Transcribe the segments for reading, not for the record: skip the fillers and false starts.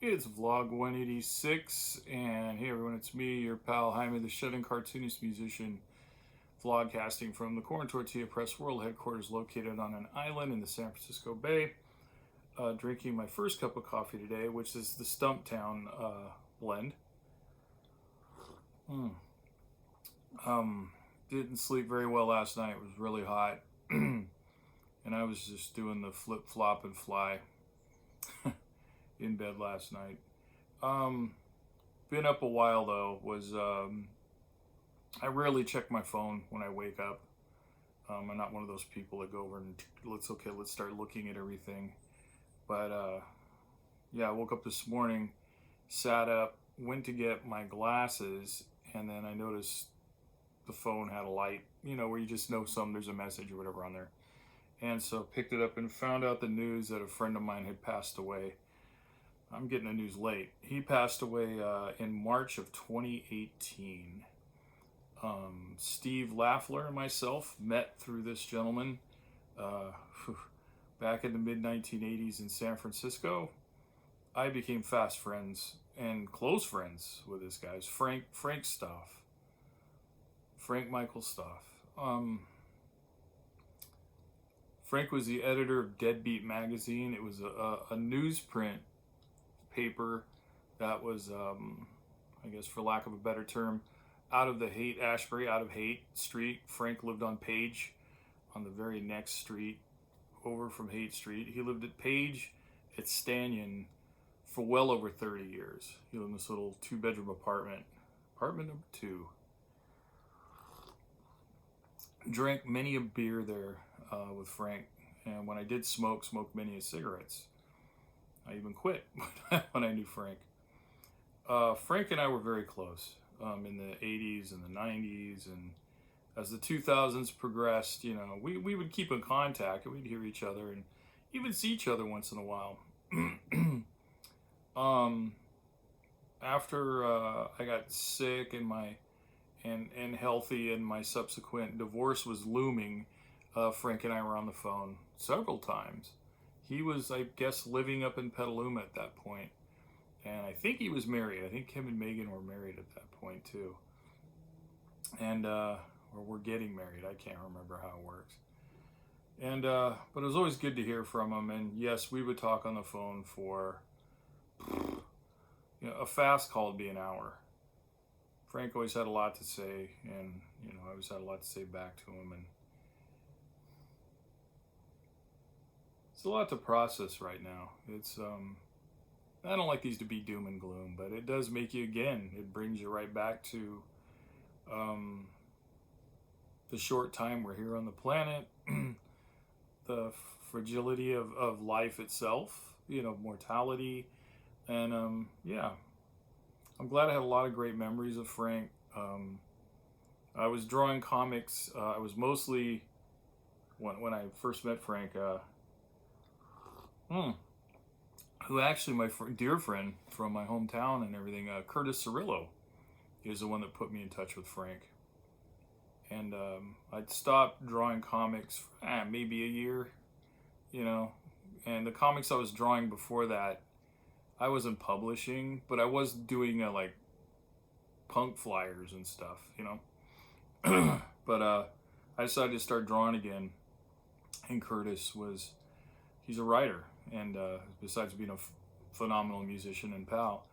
It's vlog 186, and hey everyone, it's me, your pal Jaime, the shut-in cartoonist musician, vlogcasting from the Tortilla Press World headquarters located on an island in the San Francisco Bay, drinking my first cup of coffee today, which is the Stumptown blend. Didn't sleep very well last night. It was really hot, and I was just doing the flip, flop, and fly in bed last night. Been up a while though. I rarely check my phone when I wake up. I'm not one of those people that go over and let's start looking at everything. But yeah, I woke up this morning, sat up, went to get my glasses, and then I noticed the phone had a light, where you just know there's a message or whatever on there. And so picked it up and found out the news that a friend of mine had passed away. I'm getting the news late. He passed away in March of 2018. Steve Laffler and myself met through this gentleman back in the mid-1980s in San Francisco. I became fast friends and close friends with this guy. Frank Stauf. Frank Michael Stauf. Frank was the editor of Deadbeat magazine. It was a newsprint paper that was, I guess for lack of a better term, out of Haight Street. Frank lived on Page, on the very next street over from Haight Street. He lived at Page at Stanyon for well over 30 years. He lived in this little 2-bedroom apartment number 2. Drank many a beer there with Frank, and when I did smoked many a cigarettes. I even quit when I knew Frank. Frank and I were very close in the 80s and the 90s, and as the 2000s progressed, we would keep in contact, and we'd hear each other and even see each other once in a while. After I got sick and healthy, and my subsequent divorce was looming, Frank and I were on the phone several times. He was, I guess, living up in Petaluma at that point, and I think he was married. I think him and Megan were married at that point too, and or we're getting married. I can't remember how it works. And but it was always good to hear from him. And yes, we would talk on the phone for a fast call would be an hour. Frank always had a lot to say, and I always had a lot to say back to him, and it's a lot to process right now. It's I don't like these to be doom and gloom, but it does make you, again, it brings you right back to the short time we're here on the planet, the fragility of life itself, mortality, and yeah, I'm glad I had a lot of great memories of Frank. I was drawing comics. I was mostly, when I first met Frank, who actually my dear friend from my hometown and everything, Curtis Cirillo, is the one that put me in touch with Frank. And I'd stopped drawing comics for maybe a year, and the comics I was drawing before that, I wasn't publishing, but I was doing like punk flyers and stuff, but I decided to start drawing again, and Curtis he's a writer, and besides being a phenomenal musician and pal,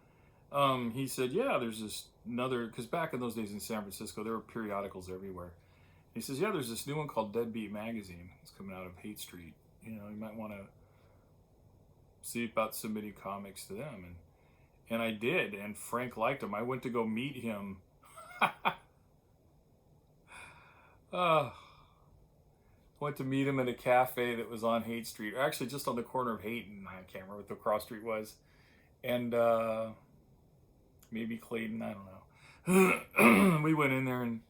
he said, yeah, there's this because back in those days in San Francisco, there were periodicals everywhere. He says, yeah, there's this new one called Deadbeat magazine. It's coming out of Haight Street. You might want to see about submitting comics to them. And I did, and Frank liked them. I went to go meet him. Went to meet him at a cafe that was on Haight Street, or actually just on the corner of Haight, and I can't remember what the cross street was, and maybe Clayton, I don't know. We went in there, and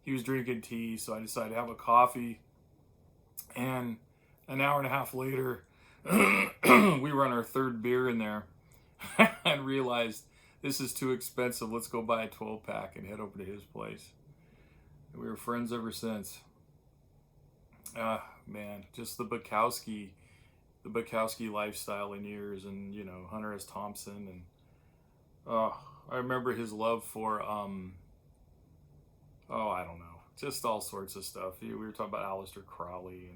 he was drinking tea, so I decided to have a coffee, and an hour and a half later, we were on our third beer in there, and realized this is too expensive. Let's go buy a 12-pack and head over to his place. And we were friends ever since. Man, just the Bukowski the Bukowski lifestyle in years, and you know, Hunter S. Thompson, and I remember his love for I don't know, just all sorts of stuff. We were talking about Aleister Crowley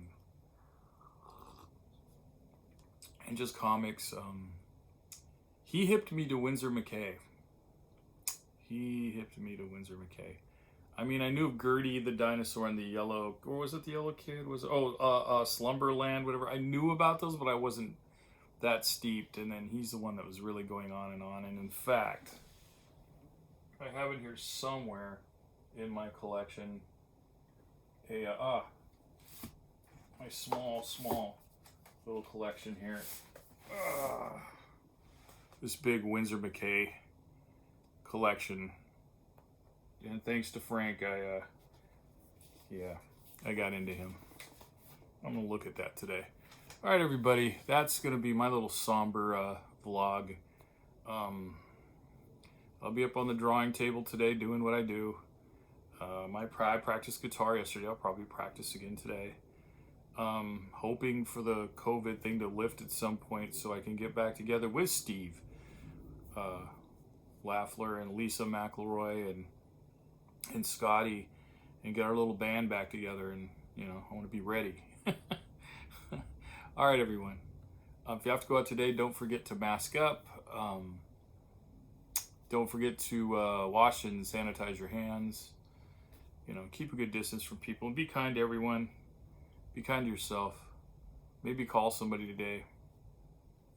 and just comics. He hipped me to Winsor McCay. I mean, I knew of Gertie the dinosaur and the yellow, or was it the yellow kid? Was Slumberland, whatever. I knew about those, but I wasn't that steeped. And then he's the one that was really going on and on. And in fact, I have it here somewhere in my collection. My small little collection here. This big Winsor McCay collection. And thanks to Frank, I got into him. I'm gonna look at that today. All right, everybody, that's gonna be my little somber vlog. I'll be up on the drawing table today doing what I do. I practiced guitar yesterday. I'll probably practice again today. Hoping for the COVID thing to lift at some point so I can get back together with Steve Laffler and Lisa McElroy and Scotty and get our little band back together. And you know, I want to be ready. All right, everyone, if you have to go out today, don't forget to mask up. Don't forget to wash and sanitize your hands. You know, keep a good distance from people and be kind to everyone. Be kind to yourself. Maybe call somebody today.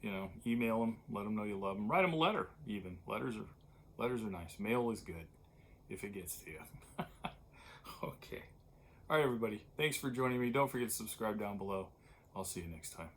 You know, email them, let them know you love them. Write them a letter, even. Letters are nice. Mail is good if it gets to you. Okay. All right, everybody. Thanks for joining me. Don't forget to subscribe down below. I'll see you next time.